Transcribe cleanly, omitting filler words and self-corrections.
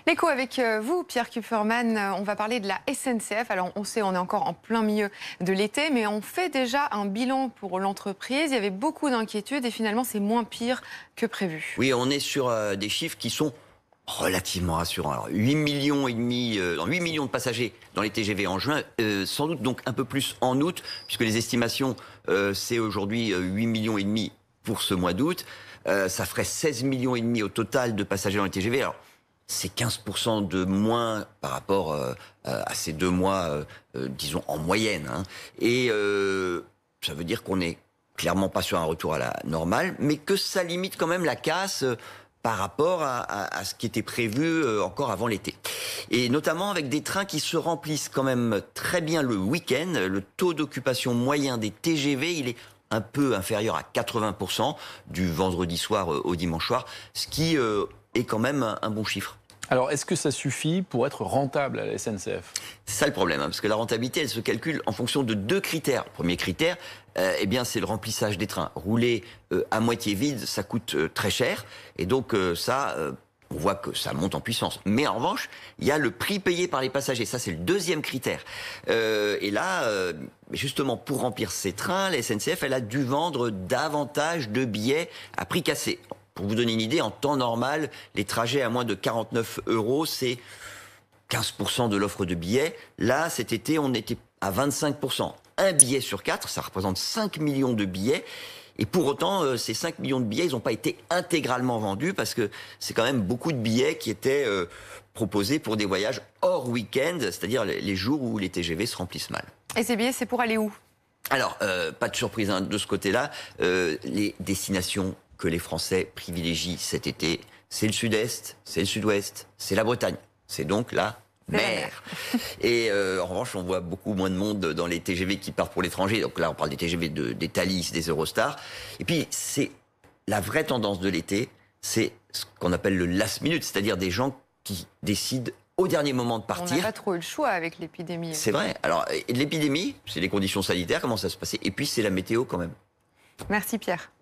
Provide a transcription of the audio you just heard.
L'écho avec vous, Pierre Kupferman, on va parler de la SNCF. Alors on sait, on est encore en plein milieu de l'été, mais on fait déjà un bilan pour l'entreprise. Il y avait beaucoup d'inquiétudes et finalement c'est moins pire que prévu. Oui, on est sur des chiffres qui sont relativement rassurants. Alors, 8 millions et demi, 8 millions de passagers dans les TGV en juin, sans doute donc un peu plus en août, puisque les estimations, c'est aujourd'hui 8 millions et demi pour ce mois d'août. Ça ferait 16 millions et demi au total de passagers dans les TGV. Alors, c'est 15% de moins par rapport à ces 2 mois, disons, en moyenne. Hein. Et ça veut dire qu'on n'est clairement pas sur un retour à la normale, mais que ça limite quand même la casse par rapport à ce qui était prévu encore avant l'été. Et notamment avec des trains qui se remplissent quand même très bien le week-end. Le taux d'occupation moyen des TGV, il est un peu inférieur à 80% du vendredi soir au dimanche soir, ce qui est quand même un bon chiffre. Alors, est-ce que ça suffit pour être rentable à la SNCF? C'est ça le problème, hein, parce que la rentabilité, elle se calcule en fonction de 2 critères. Le premier critère, eh bien, c'est le remplissage des trains. Rouler à moitié vide, ça coûte très cher, et donc on voit que ça monte en puissance. Mais en revanche, il y a le prix payé par les passagers. Ça, c'est le deuxième critère. Et là, justement, pour remplir ces trains, la SNCF, elle a dû vendre davantage de billets à prix cassé. Pour vous donner une idée, en temps normal, les trajets à moins de 49 €, c'est 15% de l'offre de billets. Là, cet été, on était à 25%. Un billet sur 4, ça représente 5 millions de billets. Et pour autant, ces 5 millions de billets, ils n'ont pas été intégralement vendus parce que c'est quand même beaucoup de billets qui étaient proposés pour des voyages hors week-end, c'est-à-dire les jours où les TGV se remplissent mal. Et ces billets, c'est pour aller où? Alors, pas de surprise hein, de ce côté-là. Les destinations que les Français privilégient cet été, c'est le sud-est, c'est le sud-ouest, c'est la Bretagne. C'est donc la mer. Et en revanche, on voit beaucoup moins de monde dans les TGV qui partent pour l'étranger. Donc là, on parle des TGV des Thalys, des Eurostar. Et puis, c'est la vraie tendance de l'été, c'est ce qu'on appelle le last minute, c'est-à-dire des gens qui décident au dernier moment de partir. On n'a pas trop eu le choix avec l'épidémie. C'est vrai. Alors, l'épidémie, c'est les conditions sanitaires, comment ça se passait. Et puis, c'est la météo quand même. Merci Pierre.